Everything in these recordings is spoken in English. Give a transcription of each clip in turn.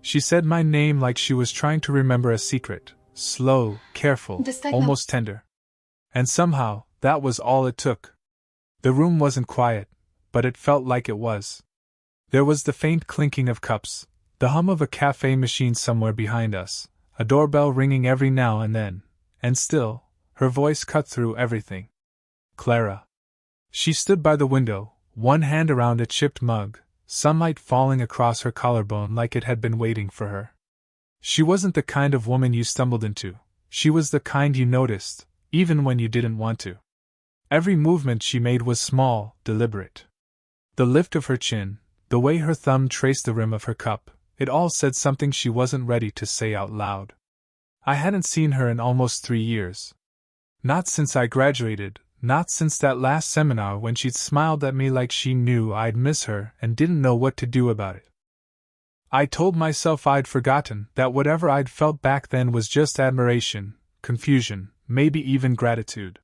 She said my name like she was trying to remember a secret, slow, careful, almost tender. And somehow, that was all it took. The room wasn't quiet, but it felt like it was. There was the faint clinking of cups, the hum of a cafe machine somewhere behind us, a doorbell ringing every now and then, and still, her voice cut through everything. Clara. She stood by the window, one hand around a chipped mug, sunlight falling across her collarbone like it had been waiting for her. She wasn't the kind of woman you stumbled into, she was the kind you noticed, even when you didn't want to. Every movement she made was small, deliberate. The lift of her chin, the way her thumb traced the rim of her cup, it all said something she wasn't ready to say out loud. I hadn't seen her in almost 3 years. Not since I graduated, not since that last seminar when she'd smiled at me like she knew I'd miss her and didn't know what to do about it. I told myself I'd forgotten, that whatever I'd felt back then was just admiration, confusion, maybe even gratitude.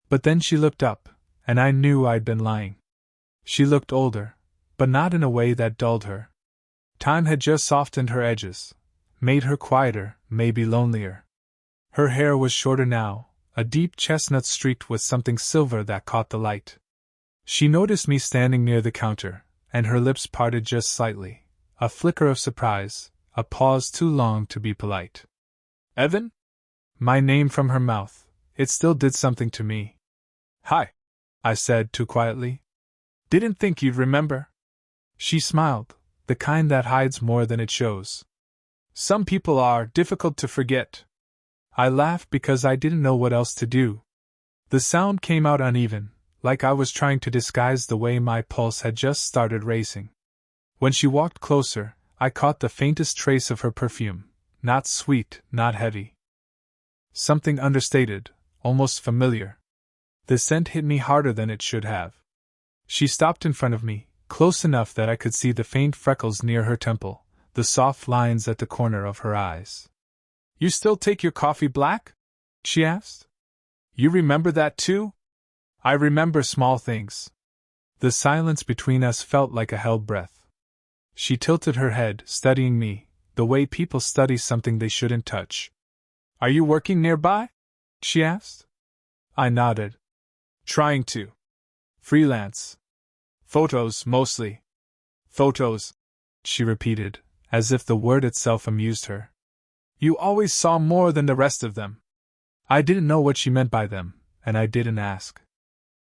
But then she looked up, and I knew I'd been lying. She looked older, but not in a way that dulled her. Time had just softened her edges, made her quieter, maybe lonelier. Her hair was shorter now, a deep chestnut streaked with something silver that caught the light. She noticed me standing near the counter, and her lips parted just slightly, a flicker of surprise, a pause too long to be polite. Evan? My name from her mouth, it still did something to me. Hi, I said too quietly. Didn't think you'd remember. She smiled, the kind that hides more than it shows. Some people are difficult to forget. I laughed because I didn't know what else to do. The sound came out uneven, like I was trying to disguise the way my pulse had just started racing. When she walked closer, I caught the faintest trace of her perfume, not sweet, not heavy. Something understated, almost familiar. The scent hit me harder than it should have. She stopped in front of me, close enough that I could see the faint freckles near her temple, the soft lines at the corner of her eyes. You still take your coffee black? She asked. You remember that too? I remember small things. The silence between us felt like a held breath. She tilted her head, studying me, the way people study something they shouldn't touch. Are you working nearby? She asked. I nodded. Trying to. Freelance. Photos, mostly. Photos, she repeated, as if the word itself amused her. You always saw more than the rest of them. I didn't know what she meant by them, and I didn't ask.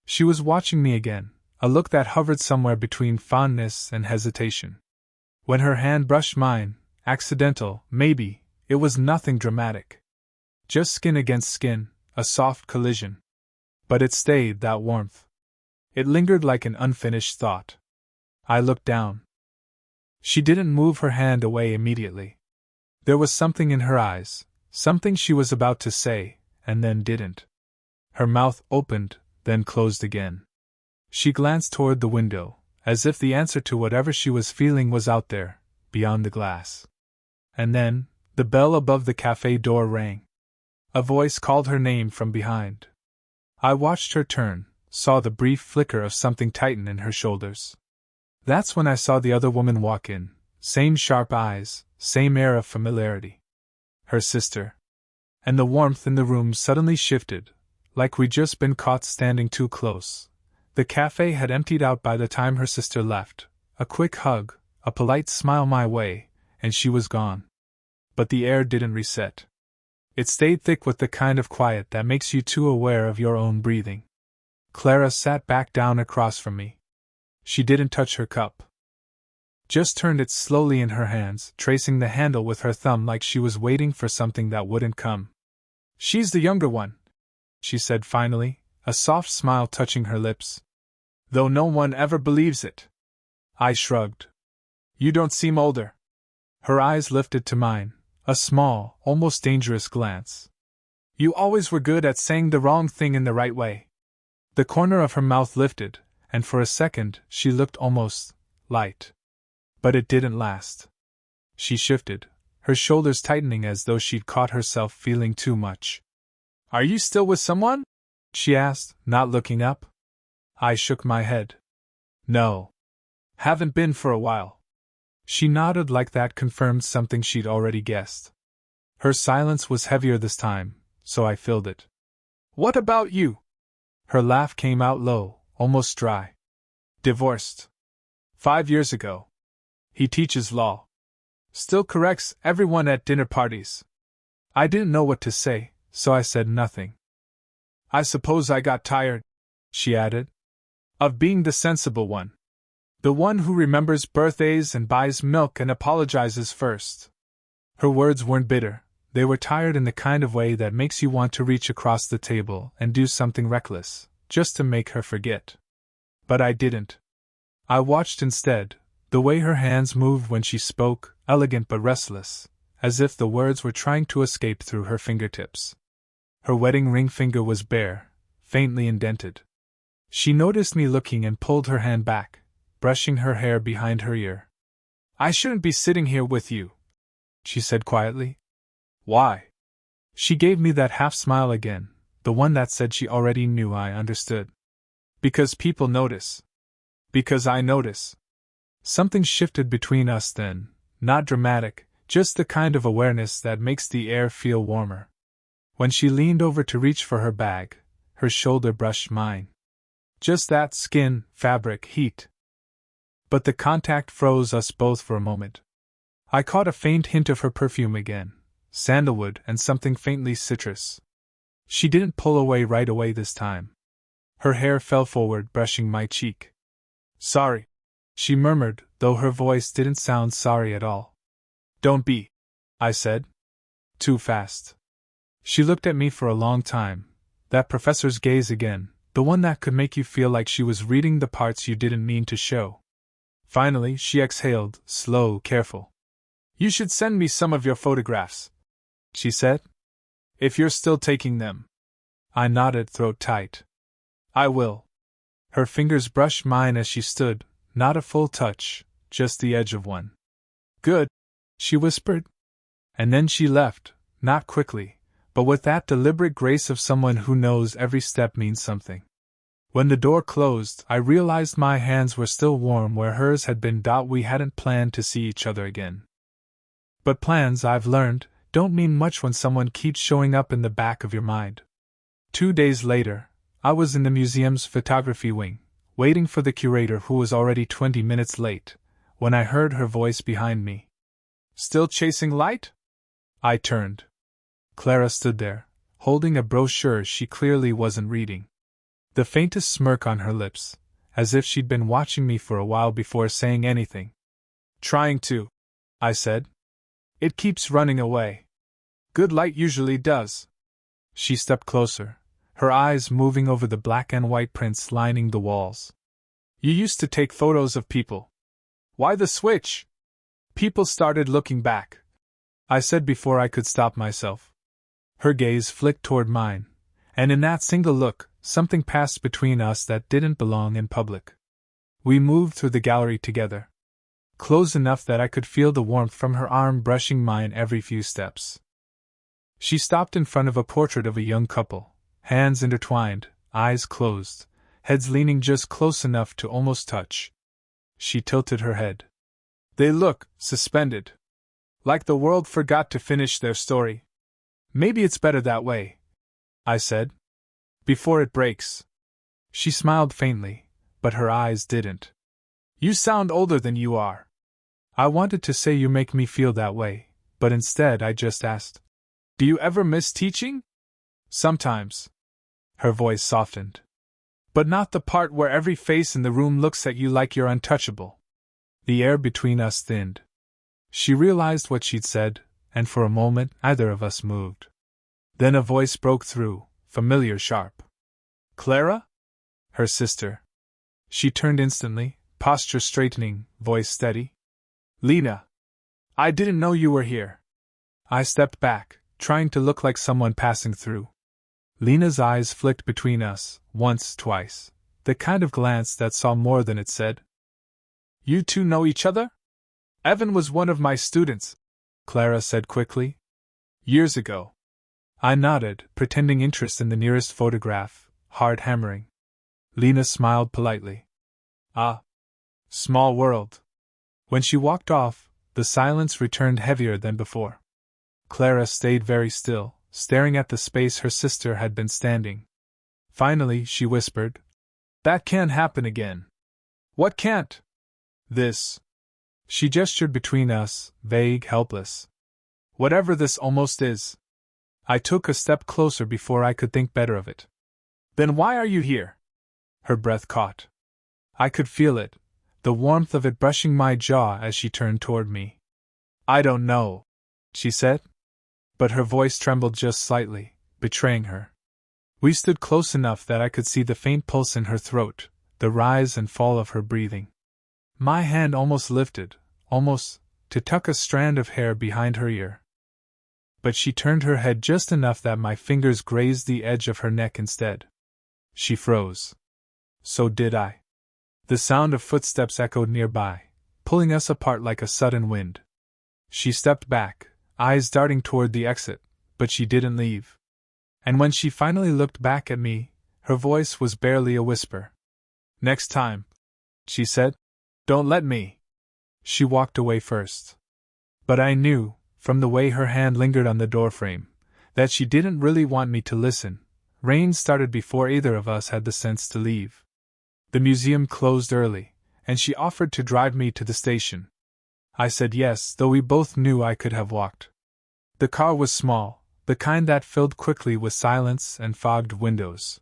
She was watching me again, a look that hovered somewhere between fondness and hesitation. When her hand brushed mine, accidental, maybe, it was nothing dramatic. Just skin against skin, a soft collision. But it stayed, that warmth. It lingered like an unfinished thought. I looked down. She didn't move her hand away immediately. There was something in her eyes, something she was about to say, and then didn't. Her mouth opened, then closed again. She glanced toward the window, as if the answer to whatever she was feeling was out there, beyond the glass. And then, the bell above the cafe door rang. A voice called her name from behind. I watched her turn, saw the brief flicker of something tighten in her shoulders. That's when I saw the other woman walk in, same sharp eyes, same air of familiarity. Her sister. And the warmth in the room suddenly shifted, like we'd just been caught standing too close. The cafe had emptied out by the time her sister left. A quick hug, a polite smile my way, and she was gone. But the air didn't reset. It stayed thick with the kind of quiet that makes you too aware of your own breathing. Clara sat back down across from me. She didn't touch her cup. Just turned it slowly in her hands, tracing the handle with her thumb like she was waiting for something that wouldn't come. She's the younger one, she said finally, a soft smile touching her lips. Though no one ever believes it. I shrugged. You don't seem older. Her eyes lifted to mine, a small, almost dangerous glance. You always were good at saying the wrong thing in the right way. The corner of her mouth lifted, and for a second she looked almost light. But it didn't last. She shifted, her shoulders tightening as though she'd caught herself feeling too much. Are you still with someone? She asked, not looking up. I shook my head. No. Haven't been for a while. She nodded like that confirmed something she'd already guessed. Her silence was heavier this time, so I filled it. What about you? Her laugh came out low, almost dry. Divorced. 5 years ago. He teaches law. Still corrects everyone at dinner parties. I didn't know what to say, so I said nothing. I suppose I got tired, she added, of being the sensible one. The one who remembers birthdays and buys milk and apologizes first. Her words weren't bitter, they were tired in the kind of way that makes you want to reach across the table and do something reckless, just to make her forget. But I didn't. I watched instead, the way her hands moved when she spoke, elegant but restless, as if the words were trying to escape through her fingertips. Her wedding ring finger was bare, faintly indented. She noticed me looking and pulled her hand back, brushing her hair behind her ear. I shouldn't be sitting here with you, she said quietly. Why? She gave me that half smile again, the one that said she already knew I understood. Because people notice. Because I notice. Something shifted between us then, not dramatic, just the kind of awareness that makes the air feel warmer. When she leaned over to reach for her bag, her shoulder brushed mine. Just that skin, fabric, heat. But the contact froze us both for a moment. I caught a faint hint of her perfume again, sandalwood and something faintly citrus. She didn't pull away right away this time. Her hair fell forward, brushing my cheek. Sorry, she murmured, though her voice didn't sound sorry at all. Don't be, I said. Too fast. She looked at me for a long time, that professor's gaze again, the one that could make you feel like she was reading the parts you didn't mean to show. Finally, she exhaled, slow, careful. You should send me some of your photographs, she said. If you're still taking them. I nodded, throat tight. I will. Her fingers brushed mine as she stood, not a full touch, just the edge of one. Good, she whispered. And then she left, not quickly, but with that deliberate grace of someone who knows every step means something. When the door closed, I realized my hands were still warm where hers had been. We hadn't planned to see each other again. But plans, I've learned, don't mean much when someone keeps showing up in the back of your mind. 2 days later, I was in the museum's photography wing, waiting for the curator who was already 20 minutes late, when I heard her voice behind me. Still chasing light? I turned. Clara stood there, holding a brochure she clearly wasn't reading. The faintest smirk on her lips, as if she'd been watching me for a while before saying anything. Trying to, I said. It keeps running away. Good light usually does. She stepped closer, her eyes moving over the black and white prints lining the walls. You used to take photos of people. Why the switch? People started looking back, I said before I could stop myself. Her gaze flicked toward mine, and in that single look, something passed between us that didn't belong in public. We moved through the gallery together, close enough that I could feel the warmth from her arm brushing mine every few steps. She stopped in front of a portrait of a young couple, hands intertwined, eyes closed, heads leaning just close enough to almost touch. She tilted her head. They look suspended. Like the world forgot to finish their story. Maybe it's better that way, I said. Before it breaks. She smiled faintly, but her eyes didn't. You sound older than you are. I wanted to say you make me feel that way, but instead I just asked, do you ever miss teaching? Sometimes. Her voice softened. But not the part where every face in the room looks at you like you're untouchable. The air between us thinned. She realized what she'd said, and for a moment neither of us moved. Then a voice broke through, familiar, sharp. Clara? Her sister. She turned instantly, posture straightening, voice steady. Lena. I didn't know you were here. I stepped back, trying to look like someone passing through. Lena's eyes flicked between us, once, twice, the kind of glance that saw more than it said. You two know each other? Evan was one of my students, Clara said quickly. Years ago. I nodded, pretending interest in the nearest photograph, hard hammering. Lena smiled politely. Ah. Small world. When she walked off, the silence returned heavier than before. Clara stayed very still, staring at the space her sister had been standing. Finally, she whispered, "That can't happen again." "What can't?" "This." She gestured between us, vague, helpless. "Whatever this almost is." I took a step closer before I could think better of it. "Then why are you here?" Her breath caught. I could feel it, the warmth of it brushing my jaw as she turned toward me. "I don't know," she said. But her voice trembled just slightly, betraying her. We stood close enough that I could see the faint pulse in her throat, the rise and fall of her breathing. My hand almost lifted, almost, to tuck a strand of hair behind her ear. But she turned her head just enough that my fingers grazed the edge of her neck instead. She froze. So did I. The sound of footsteps echoed nearby, pulling us apart like a sudden wind. She stepped back, eyes darting toward the exit, but she didn't leave. And when she finally looked back at me, her voice was barely a whisper. "Next time," she said, "don't let me." She walked away first. But I knew, from the way her hand lingered on the doorframe, that she didn't really want me to listen. Rain started before either of us had the sense to leave. The museum closed early, and she offered to drive me to the station. I said yes, though we both knew I could have walked. The car was small, the kind that filled quickly with silence and fogged windows.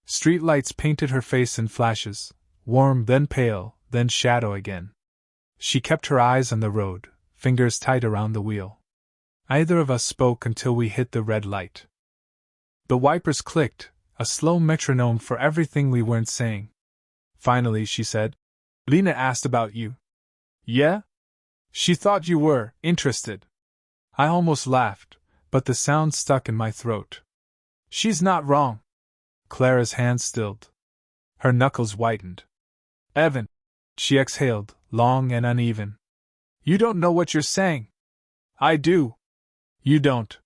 Street lights painted her face in flashes, warm, then pale, then shadow again. She kept her eyes on the road, fingers tight around the wheel. Neither of us spoke until we hit the red light. The wipers clicked, a slow metronome for everything we weren't saying. Finally, she said, "Lena asked about you." "Yeah?" "She thought you were interested." I almost laughed, but the sound stuck in my throat. "She's not wrong." Clara's hand stilled. Her knuckles whitened. "Evan," she exhaled, long and uneven. "You don't know what you're saying." "I do." "You don't."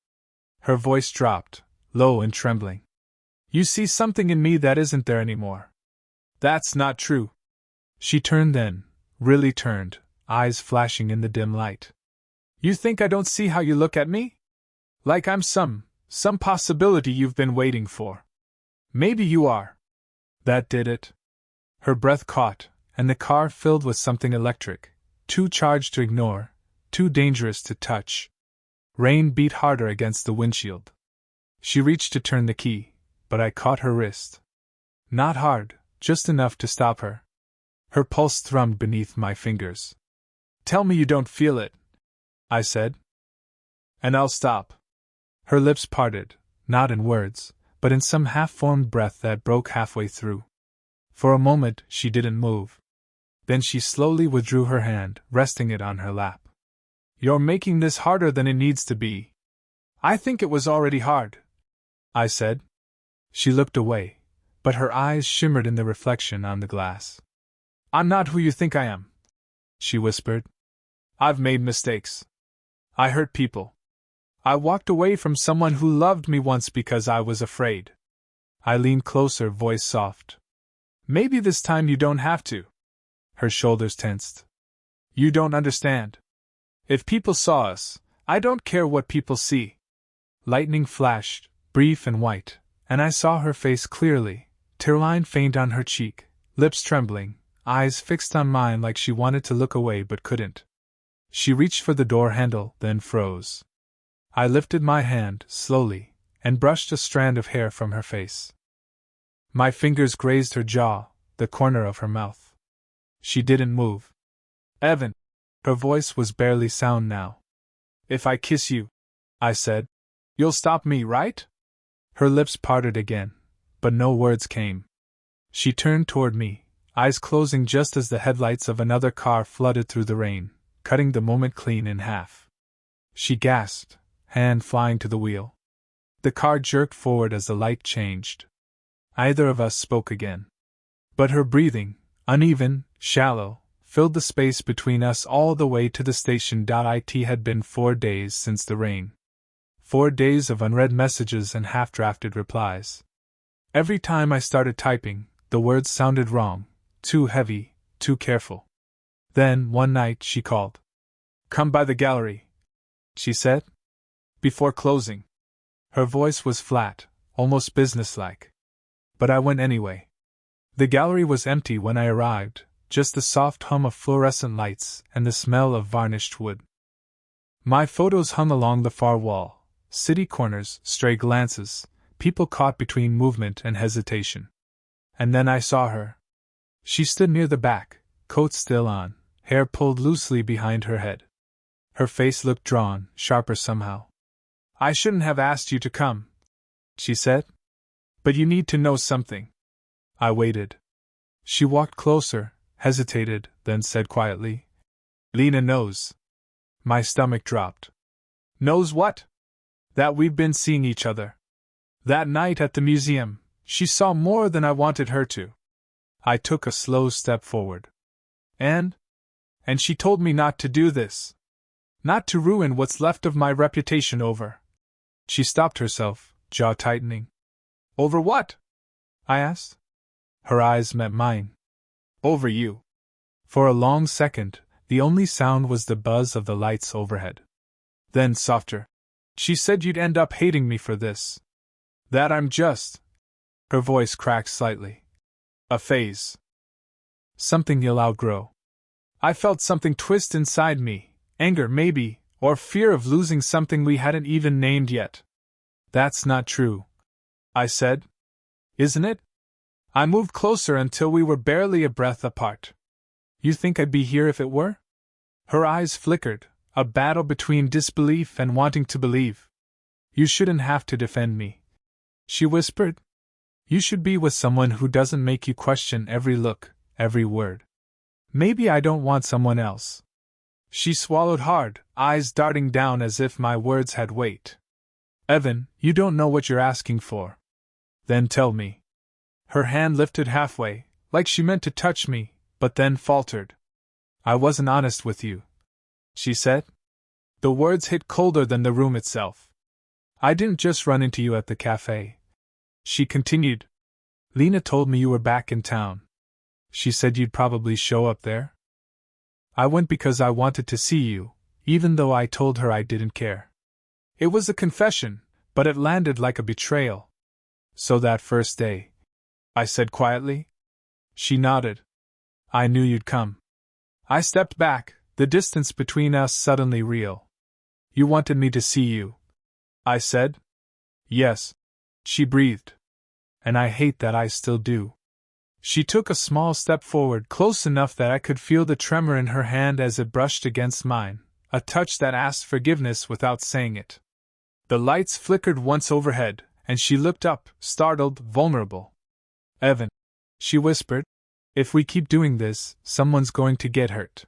Her voice dropped, low and trembling. "You see something in me that isn't there anymore." "That's not true." She turned then, really turned, eyes flashing in the dim light. "You think I don't see how you look at me? Like I'm some possibility you've been waiting for. Maybe you are." That did it. Her breath caught, and the car filled with something electric, too charged to ignore, too dangerous to touch. Rain beat harder against the windshield. She reached to turn the key, but I caught her wrist. Not hard, just enough to stop her. Her pulse thrummed beneath my fingers. "Tell me you don't feel it," I said, "and I'll stop." Her lips parted, not in words, but in some half-formed breath that broke halfway through. For a moment she didn't move. Then she slowly withdrew her hand, resting it on her lap. "You're making this harder than it needs to be." "I think it was already hard," I said. She looked away, but her eyes shimmered in the reflection on the glass. "I'm not who you think I am," she whispered. "I've made mistakes. I hurt people. I walked away from someone who loved me once because I was afraid." I leaned closer, voice soft. "Maybe this time you don't have to." Her shoulders tensed. "You don't understand. If people saw us, I don't care what people see." Lightning flashed, brief and white, and I saw her face clearly, tearline faint on her cheek, lips trembling, eyes fixed on mine like she wanted to look away but couldn't. She reached for the door handle, then froze. I lifted my hand, slowly, and brushed a strand of hair from her face. My fingers grazed her jaw, the corner of her mouth. She didn't move. "Evan," her voice was barely sound now. "If I kiss you," I said, "you'll stop me, right?" Her lips parted again, but no words came. She turned toward me, eyes closing just as the headlights of another car flooded through the rain, cutting the moment clean in half. She gasped, hand flying to the wheel. The car jerked forward as the light changed. Neither of us spoke again. But her breathing, uneven, shallow, filled the space between us all the way to the station. It had been 4 days since the rain. 4 days of unread messages and half-drafted replies. Every time I started typing, the words sounded wrong, too heavy, too careful. Then, one night, she called. "Come by the gallery," she said, before closing. Her voice was flat, almost businesslike. But I went anyway. The gallery was empty when I arrived, just the soft hum of fluorescent lights and the smell of varnished wood. My photos hung along the far wall, city corners, stray glances, people caught between movement and hesitation. And then I saw her. She stood near the back, coat still on, hair pulled loosely behind her head. Her face looked drawn, sharper somehow. "I shouldn't have asked you to come," she said. "But you need to know something." I waited. She walked closer, hesitated, then said quietly, "Lena knows." My stomach dropped. "Knows what?" "That we've been seeing each other. That night at the museum, she saw more than I wanted her to." I took a slow step forward. And she told me not to do this. Not to ruin what's left of my reputation over." She stopped herself, jaw tightening. "Over what?" I asked. Her eyes met mine. "Over you." For a long second, the only sound was the buzz of the lights overhead. Then softer. "She said you'd end up hating me for this. That I'm just—" her voice cracked slightly. "A phase. Something you'll outgrow." I felt something twist inside me, anger maybe, or fear of losing something we hadn't even named yet. "That's not true," I said. "Isn't it?" I moved closer until we were barely a breath apart. "You think I'd be here if it were?" Her eyes flickered, a battle between disbelief and wanting to believe. "You shouldn't have to defend me," she whispered. "You should be with someone who doesn't make you question every look, every word." "Maybe I don't want someone else." She swallowed hard, eyes darting down as if my words had weight. "Evan, you don't know what you're asking for." "Then tell me." Her hand lifted halfway, like she meant to touch me, but then faltered. "I wasn't honest with you," she said. The words hit colder than the room itself. "I didn't just run into you at the cafe," she continued. "Lena told me you were back in town. She said you'd probably show up there. I went because I wanted to see you, even though I told her I didn't care." It was a confession, but it landed like a betrayal. "So that first day," I said quietly. She nodded. "I knew you'd come." I stepped back, the distance between us suddenly real. "You wanted me to see you," I said. "Yes," she breathed. "And I hate that I still do." She took a small step forward, close enough that I could feel the tremor in her hand as it brushed against mine, a touch that asked forgiveness without saying it. The lights flickered once overhead, and she looked up, startled, vulnerable. "Evan," she whispered, "if we keep doing this, someone's going to get hurt."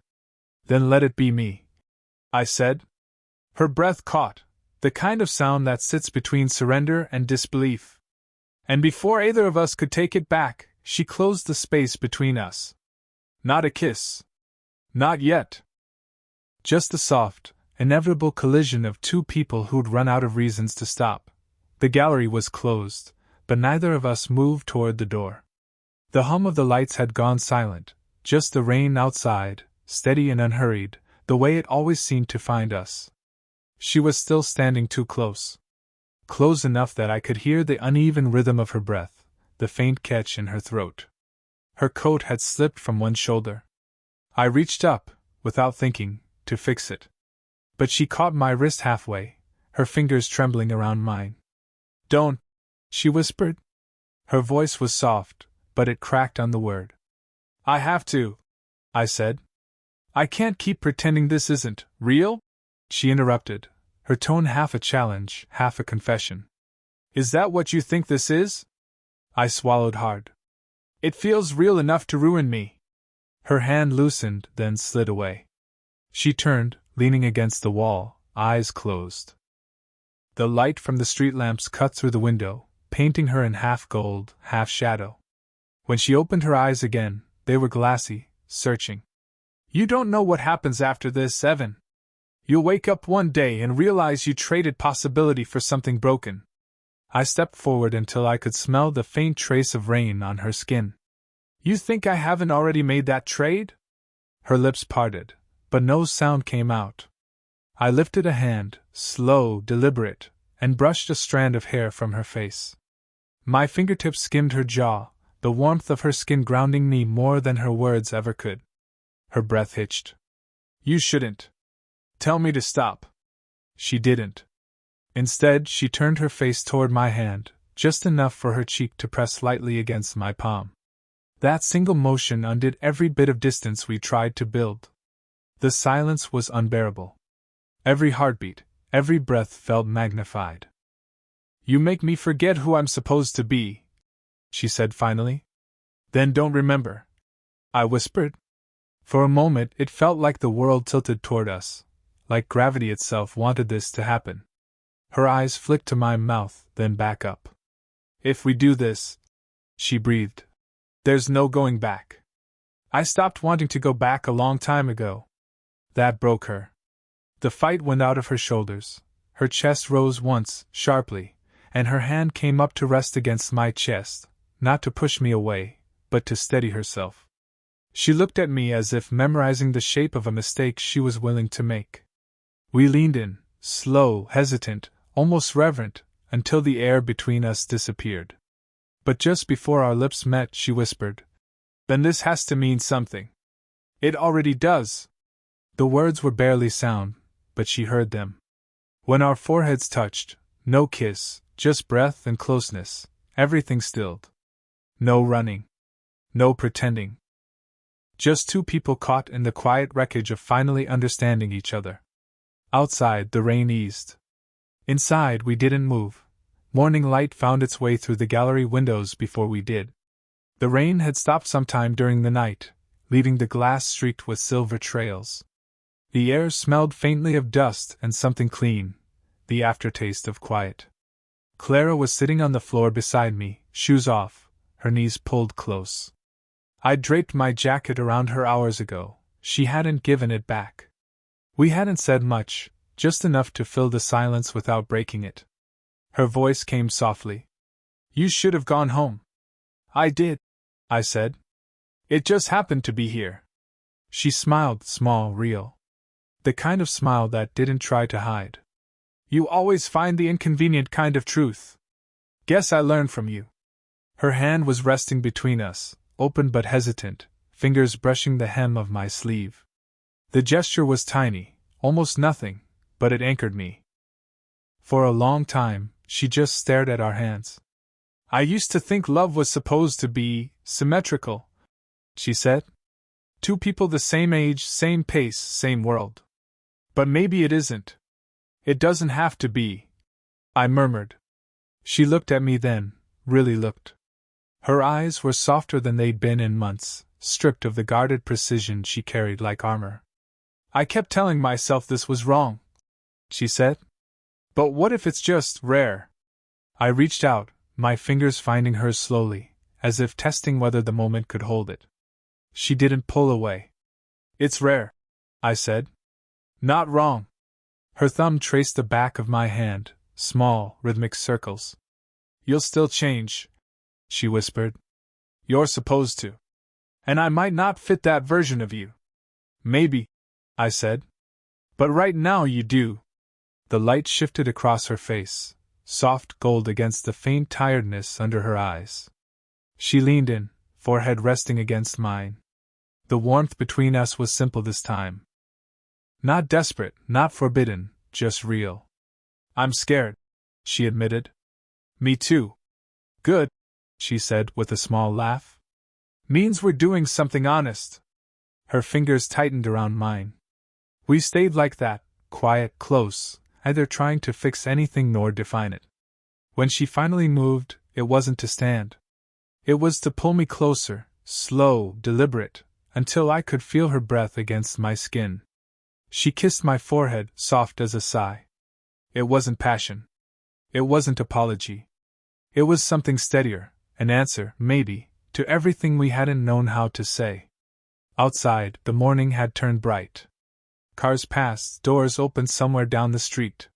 "Then let it be me," I said. Her breath caught, the kind of sound that sits between surrender and disbelief. And before either of us could take it back, she closed the space between us. Not a kiss. Not yet. Just the soft, inevitable collision of two people who'd run out of reasons to stop. The gallery was closed, but neither of us moved toward the door. The hum of the lights had gone silent, just the rain outside, steady and unhurried, the way it always seemed to find us. She was still standing too close. Close enough that I could hear the uneven rhythm of her breath, the faint catch in her throat. Her coat had slipped from one shoulder. I reached up, without thinking, to fix it. But she caught my wrist halfway, her fingers trembling around mine. "Don't," she whispered. Her voice was soft, but it cracked on the word. "I have to," I said. "I can't keep pretending this isn't real," she interrupted, her tone half a challenge, half a confession. "Is that what you think this is?" I swallowed hard. "It feels real enough to ruin me." Her hand loosened, then slid away. She turned, leaning against the wall, eyes closed. The light from the street lamps cut through the window, painting her in half gold, half shadow. When she opened her eyes again, they were glassy, searching. "You don't know what happens after this, Evan. You'll wake up one day and realize you traded possibility for something broken." I stepped forward until I could smell the faint trace of rain on her skin. "You think I haven't already made that trade?" Her lips parted, but no sound came out. I lifted a hand, slow, deliberate, and brushed a strand of hair from her face. My fingertips skimmed her jaw, the warmth of her skin grounding me more than her words ever could. Her breath hitched. "You shouldn't. Tell me to stop." She didn't. Instead, she turned her face toward my hand, just enough for her cheek to press lightly against my palm. That single motion undid every bit of distance we tried to build. The silence was unbearable. Every heartbeat, every breath felt magnified. "You make me forget who I'm supposed to be," she said finally. "Then don't remember," I whispered. For a moment it felt like the world tilted toward us, like gravity itself wanted this to happen. Her eyes flicked to my mouth, then back up. "If we do this," she breathed, "there's no going back. I stopped wanting to go back a long time ago." That broke her. The fight went out of her shoulders, her chest rose once, sharply, and her hand came up to rest against my chest, not to push me away, but to steady herself. She looked at me as if memorizing the shape of a mistake she was willing to make. We leaned in, slow, hesitant, almost reverent, until the air between us disappeared. But just before our lips met, she whispered, "Then this has to mean something." "It already does." The words were barely sound, but she heard them. When our foreheads touched, no kiss, just breath and closeness, everything stilled. No running. No pretending. Just two people caught in the quiet wreckage of finally understanding each other. Outside, the rain eased. Inside, we didn't move. Morning light found its way through the gallery windows before we did. The rain had stopped sometime during the night, leaving the glass streaked with silver trails. The air smelled faintly of dust and something clean, the aftertaste of quiet. Clara was sitting on the floor beside me, shoes off, her knees pulled close. I'd draped my jacket around her hours ago. She hadn't given it back. We hadn't said much, just enough to fill the silence without breaking it. Her voice came softly. "You should have gone home." "I did," I said. "It just happened to be here." She smiled, small, real. The kind of smile that didn't try to hide. "You always find the inconvenient kind of truth. Guess I learned from you." Her hand was resting between us, open but hesitant, fingers brushing the hem of my sleeve. The gesture was tiny, almost nothing, but it anchored me. For a long time, she just stared at our hands. "I used to think love was supposed to be symmetrical," she said. "Two people the same age, same pace, same world. But maybe it isn't. It doesn't have to be," I murmured. She looked at me then, really looked. Her eyes were softer than they'd been in months, stripped of the guarded precision she carried like armor. "I kept telling myself this was wrong," she said. "But what if it's just rare?" I reached out, my fingers finding hers slowly, as if testing whether the moment could hold it. She didn't pull away. "It's rare," I said. "Not wrong." Her thumb traced the back of my hand, small, rhythmic circles. "You'll still change," she whispered. "You're supposed to. And I might not fit that version of you." "Maybe," I said. "But right now you do." The light shifted across her face, soft gold against the faint tiredness under her eyes. She leaned in, forehead resting against mine. The warmth between us was simple this time. Not desperate, not forbidden, just real. "I'm scared," she admitted. "Me too." "Good," she said with a small laugh. "Means we're doing something honest." Her fingers tightened around mine. We stayed like that, quiet, close, neither trying to fix anything nor define it. When she finally moved, it wasn't to stand. It was to pull me closer, slow, deliberate, until I could feel her breath against my skin. She kissed my forehead, soft as a sigh. It wasn't passion. It wasn't apology. It was something steadier, an answer, maybe, to everything we hadn't known how to say. Outside, the morning had turned bright. Cars passed, doors opened somewhere down the street.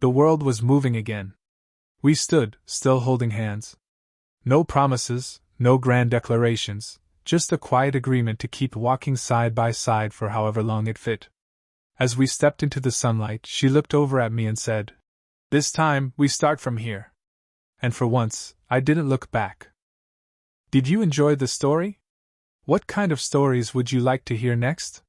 The world was moving again. We stood, still holding hands. No promises, no grand declarations, just a quiet agreement to keep walking side by side for however long it fit. As we stepped into the sunlight, she looked over at me and said, "This time, we start from here." And for once, I didn't look back. Did you enjoy the story? What kind of stories would you like to hear next?